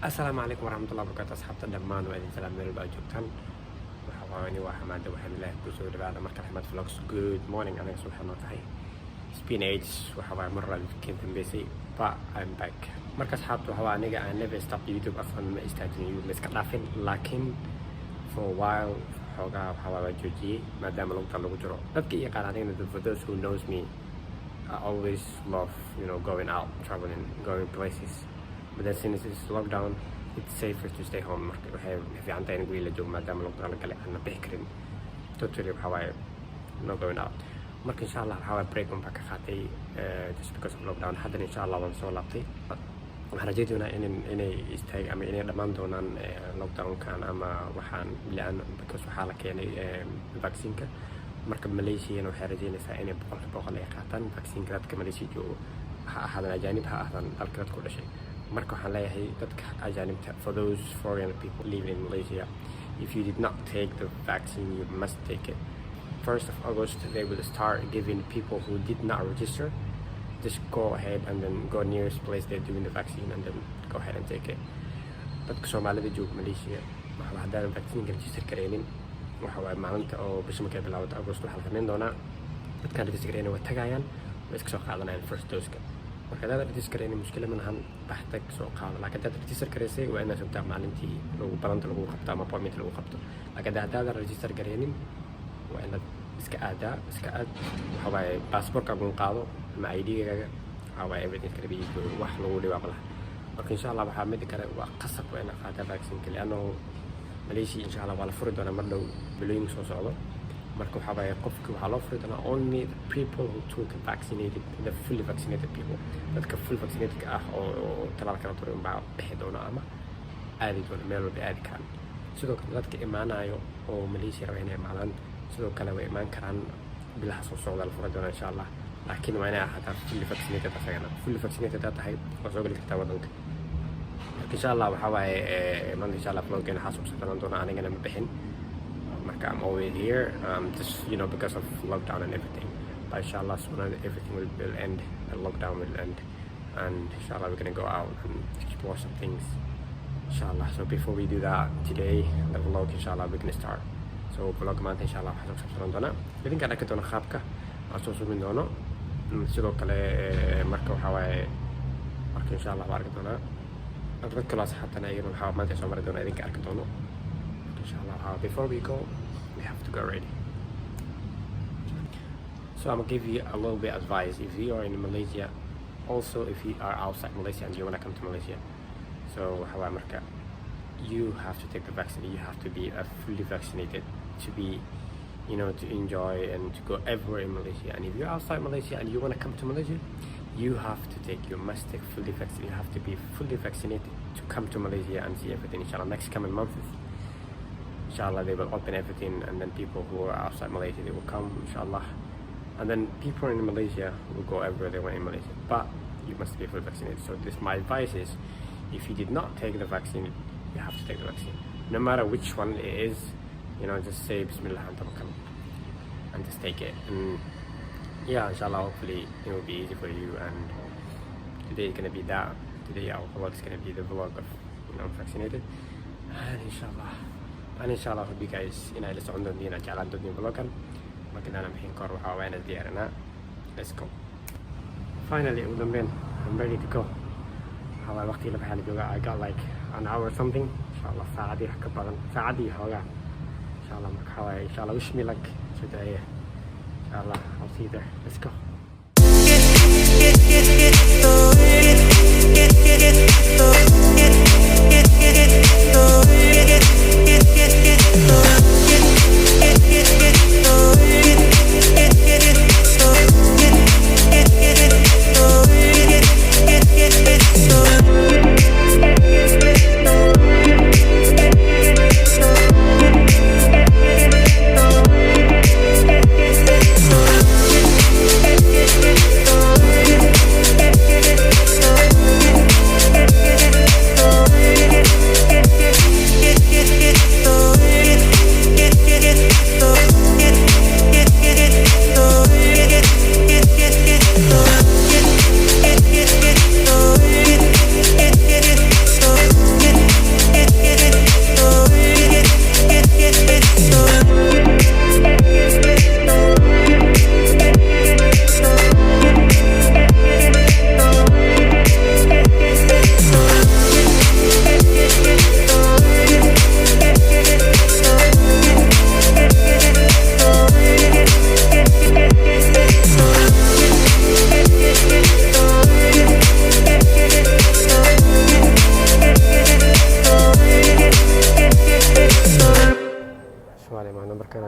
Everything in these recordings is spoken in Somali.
السلام عليكم ورحمة الله وبركاته أصحابتا dhammaan waa idin salaam meel baa joogtaan waxa waani waa xamaada waxaan ilaahay ku soo dhawaada marka xamaad vlogs good morning aniga subaxna tahay spinach waxa waa mar raad ka dambeysay but I'm back marka asxaabta waxa waa aniga aan never stop YouTube afan ma istaajin YouTube iska dhaafin laakiin for a while xoogaa waxa waa joojiyay maadaama lagu jiro dadka iyo qaranayna for those who knows me I always love going out traveling going places. But then since it's lockdown, it's safer to stay home. waxay fiican tahay in guriga la joogo maadaama lockdown la galay aan bixi karin totally waxa waaye no going out marka insha Allah waxa waaye break baan ka qaatay just because of lockdown haddana insha Allah waan soo laabtay waxaan rajaynayaa inay istaag ama inay dhammaan doonaan lockdown-kan ama waxaan laan because waxaa la keenay vaccine-ka marka Malaysia waxay rajaynaysaa inay boqolkiiba ay qaataan vaccine-ka dadka Malaysia joogo ha ahaadaan ajaanib ha ahaadaan dalka dadku dhashay marka waxaan leeyahay dadka ajaanibta for those foreign people living in Malaysia if you did not take the vaccine you must take it 1st of August they will start giving people who did not register just go ahead and then go nearest place they're doing the vaccine and then go ahead and take it dadka Soomaalida jooga Malaysia waxa hadaan vaccine register kareenin waxa waa maalinta oo bisha markay bilowdo August waxa la sameyn doonaa dadka register kareenin way tagayaan way iska soo qaadanayaan first dose-ka marka dad register kareenin mushkilad ma lahan baxtag soo qaado laakiin dad register kareysay waa inaad sugtaa maalintii lagu balanta lagu qabto ama appointment lagu qabto laakiin dad register kareenin waa inaad iska aad waxa waaye passport-ka uu qaado ama ID-gaaga waxa waaye everything kala biyo wax lagu dhibaaqo laha marka insha Allah waxa mid kale waa qasab waa inaad qaadaa vaccine-ka laano Malaysia insha Allah waa la furi doonaa mar dhow bilooyin soo socdo marka waxa waaye qofka waxa loo furi doonaa only the people who took vaccinated the fully vaccinated people dadka full vaccinated ah oo talaalka la turay baa bixi doona ama aadi doona meel walba aadi karaan sidoo kale dadka imaanayo oo Malaysia raba inay imaadaan sidoo kale way imaan karaan bilaha soo socda la furi doona insha Allah laakiin waa inay ahaataa fully vaccinated asagana fully vaccinated tahay oo soo gali kartaa wadanka insha Allah waxa waaye man insha Allah vloggeena xasuus sameyn doona anigana ma bixin marka I'm always here just because of lockdown and everything but inshallah soon everything will end the lockdown will end and inshallah we're gonna go out and explore some things inshallah so before we do that today the vlog inshallah we're gonna start so vlog maanta inshallah waxaan soo sameyn doonaa idinka dhaka doona qaabka aan soo sumin doono sidoo kale marka waxa waaye marka inshallah waan arki doonaa dad kale asxaabtana ayagana waxa maanta soo mari doona idinka arki doono inshallah before we go we have to go ready so I'm gonna give you a little bit of advice if you are in Malaysia also if you are outside Malaysia and you want to come to Malaysia so how America you have to take the vaccine you have to be fully vaccinated to be to enjoy and to go everywhere in Malaysia and if you're outside Malaysia and you want to come to Malaysia you must take fully vaccinated you have to be fully vaccinated to come to Malaysia and see everything inshallah next coming months inshallah they will open everything and then people who are outside Malaysia they will come inshallah and then people in Malaysia will go everywhere they want in Malaysia but you must be fully vaccinated so my advice is if you did not take the vaccine you have to take the vaccine no matter which one it is just say bismillah and tawakkal and just take it and yeah inshallah hopefully it will be easy for you and today is going to be that today our vlog is going to be the vlog of vaccinated and inshallah hope you guys inay la socon doontiin inaad jeclaan doontiin vloggan markadana bixin kor waxaa waa inaad diyaarinaa let's go finally ugu dambeyn I'm ready to go waxaa waay waqtigii la baxaa la joogaa I got like an hour or something inshallah saacadii wax ka badan saacadii xoogaa inshallah marka waxaa waaye inshallah wish me luck soo duceeya inshallah I'll see you there let's go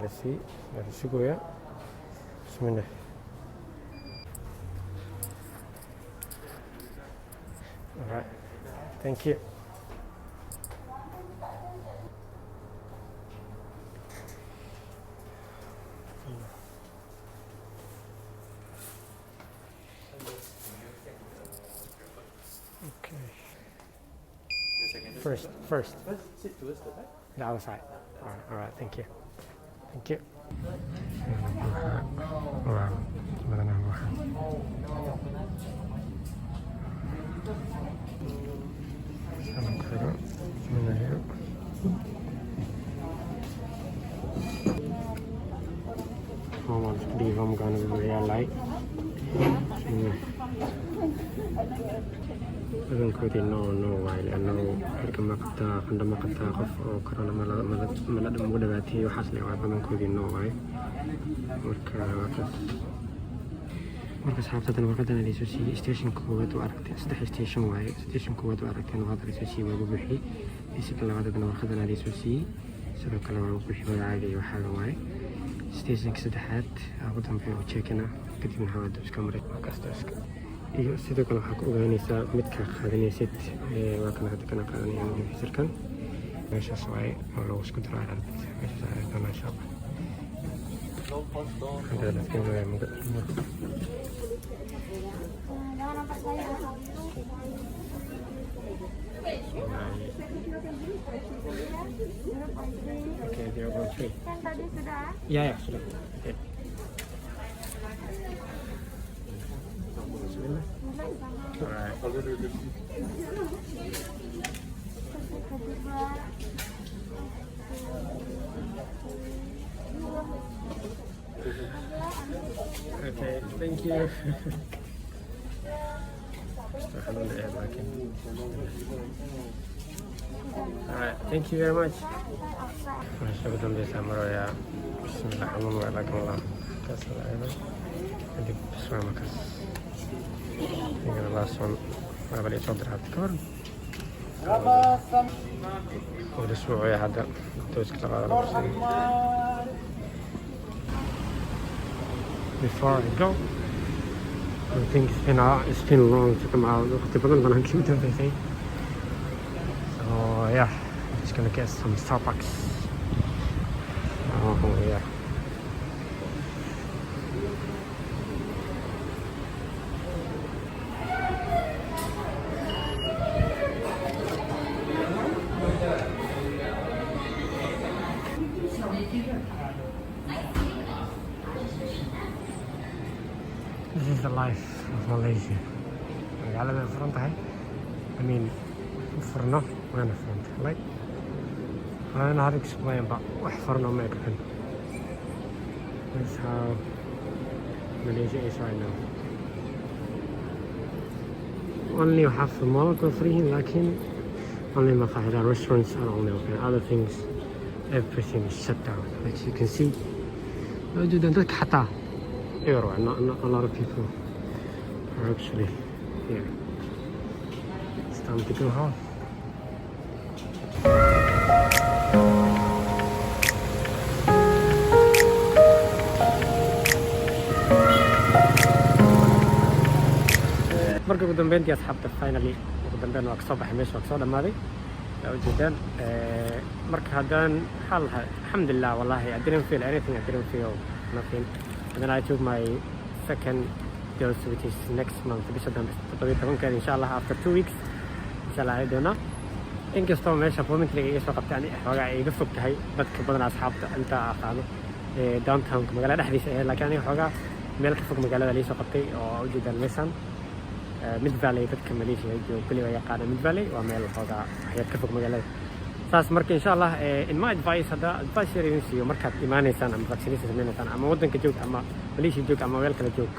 let's see. Let's go, yeah. Bismillah. All right. Thank you. Okay. First. Sit towards the back. The other side. All right. Thank you. Thank you. Wow. Di home kan real light. Badankoodii no waayle annagu halkama qabtaa qandhama qabtaa qof oo corona mala ugu dhawaateeyay waxaas le waa badankoodii no waaye marka saxaabtadan warqadan ay soo siiyay station koowaad oo aragtay saddex station waaye station koowaad oo aragtay oo hadda soo siiyay waa buuxi isla labaadna warqadan ay soo siiyay sidoo kale waa buuxi magacaaga iyo waxa waaye station saddexaad ugu dambeeyo checkina kadibna hawada iska maray kastaska iyo sidoo kale waxaa ku ogaanaysaa midka qaadanaysid waa kan hadda kana qaadanayaan infisirkan meeshaas waaye oo lagu isku diro meeshaas ayaa maasha Allah hadda la iska maray Okay, 0.3. Kan tadi sudah? Ya, sudah. Okay. Alright. Okay, thank you. Alright, thank you very much. Masya betul bisa meroya. Bismillahirrahmanirrahim. Kasih Jadi semua makas. Tinggal langsung balik صدر هذا كور. والأسبوع هذا توس كلا Before I go, I think it's been long to come out. وقت بدل ما نحكي everything. So yeah, I'm just gonna get some Starbucks. Oh yeah. This is the life of Malaysia. magaalada furan tahay. I mean, furno waana furan tahay. Like, I don't know how to explain, but wax furno ma ekran. That's how Malaysia is right now. Only half the mall go free, لكن only مقاهي, restaurants are only open. Other things, everything is shut down. As you can see, dadka حتى not a lot of people are actually here. It's time to go home. marka ugu dambeyntii asxaabta finally ugu dambeyn waa kasoo baxay meesha waa kasoo dhamaaday ujeedaan marka haddaan maxaa lahaa alxamdulillah wallahi I didn't feel anything, I didn't feel nothing. And then I took my second dose, which is next month bisha dambe 17 inshallah after 2 weeks inshallah ay doona inkastoo meesha appointment-ga iga soo qabtay ani xoogaa iga fog tahay dadka badan asxaabta inta aqaano downtown magaalada dhexdiisa laakiin aniga xoogaa meel ka fog magaalada la soo qabtay oo ujeedaan meeshan mid valley dadka Malaysia jooga kulli way yaqaan mid valley waa meel xoogaa waxyaad ka fog magaalada saas marka inshallah in my advice hada advice yar siiyo markaad imaanaysaan ama vaccination sameynaysan ama wadanka joog ama Malaysia joog ama meel kale joog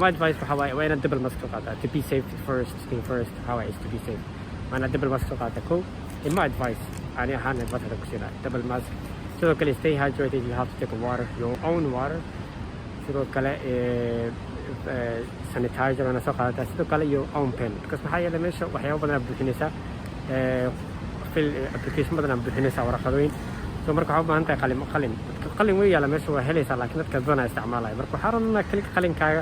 my advice waxa waaye waa inaad double mask qaadaa to be safe first thing first how is to be safe waa inaad double mask qaadaa ko in my advice ani ahaan advice hada ku siinaa double mask sidoo kale stay hydrated, you have to take water, your own water, sidoo kale sanitizer ana soo qaadataa sidoo kale your own pen because maxaa yeelay meesha waxyaabo badan aad buuxinaysaa application badan aad buuxinaysaa warqadooyin soo marka waxaa u baahan tahay qalin way yaala meesha waa helaysaa laakiin dadka badanaa isticmaalaya marka waxaa rabnaa qalinkaaga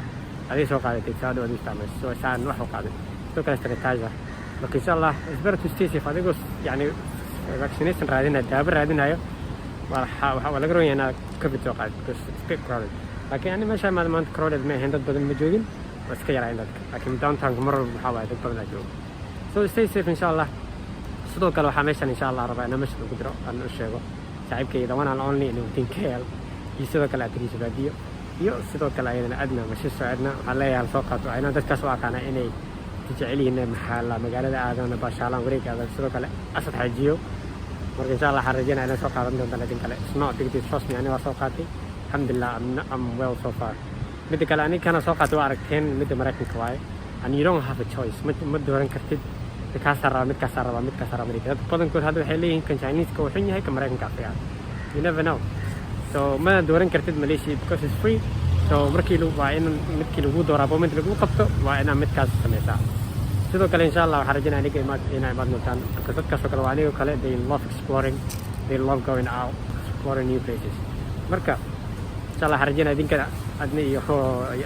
aday soo qaadatay saado aad isticmaalayso soo saan wax u qaaday sidoo kale sanitizer marka insha Allah is better to stay safe adigoo yani vaccination raadinayo daawo raadinayo waa laga roon yahay inaad covid soo qaadid because it's big crowded laakiin ani meesha maanta crowded ma ahayn dad badan ma joogin waa iska yaraayn dadka laakiin downtown mar walba waxaa waaye dad badan aa jooga so stay safe insha Allah sidoo kale waxaa meeshan insha Allah rabaa inaan meesha ugu diro aan u sheego saaxiibkayda one and only inuu KL iyo sidoo kale adriisa baadiyo iyo sidoo kale ayadana adna mashiiso adna waxaa leeyahay soo qaato ayna dadkaas u aqaana inay jecel yihiin maxaa magaalada aadana baashaalaan wareeg aadan sidoo kale asad xajiyo marka insha Allah waxaan rajaynayaa inaan soo qaadan doonto laakiin kale it's not big deal trust me ani waa soo qaatay alxamdulillah I'm well so far midda kale ani kana soo qaatay waa aragteen midda Mareykanka waaye and you don't have a choice ma dooran kartid midkaas raba dad badankood hadda waxay leeyihiin kan Chinese-ka uu xun yahay ka Mareykanka fiican you never know so ma dooran kartid Malaysia because it's free so markii lagu dooro appointment lagu qabto waa inaan midkaas sameysaa sidoo kale insha Allah waxaan rajaynayaa inay imaad noqdaan marka dadkaas oo kale waa aniga kale they love exploring they love going out exploring new places marka insha Allah waxaan rajaynayaa idinkana adna iyo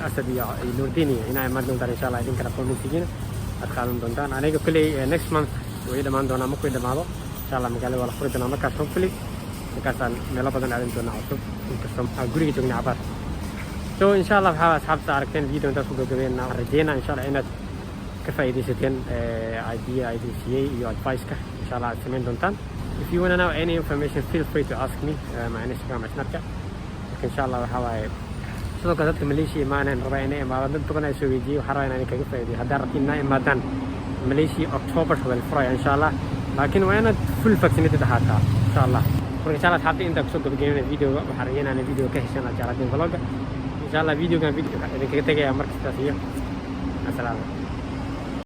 asad iyo Nuurdin inay imaad noqdaan insha Allah idinkana appointment-kiina aad qaadan doontaan aniga kuley next month way dhamaan doonaa markuu dhamaado insha Allah magaalada waa la furi doonaa markaas hopefully markaasaan meelo badan aadan doonaa cusub inkastoo guriga joognay cabaar so insha Allah waxaa asxaabta aragteen video intaas ku gabagabeynaa waxaan rajeynaa insha Allah inaad ka faa'iidaysateen idea IDCA iyo advice-ka insha Allah aad samayn doontaan if you want to know any information feel free to ask me my Instagram snapka marka insha Allah waxaa waaye sidoo kale dadka Malaysia imaaneen rabaa inay imaadaan dad badan ay soo weydiiyay waxaan rabaa inaan kaga faa'iideeyo haddii rabtiin inay imaadaan Malaysia October 12 furaya insha Allah laakiin waa inaad full vaccinated ahaataa insha Allah marka insha Allah hadda inta kusoo gabagabeynaa videoga waxaan rajaynayaa inaan video ka heshaan aad jeclaadeen vlogga insha Allah videogan idinkaga tagayaa markastaas iyo asalaam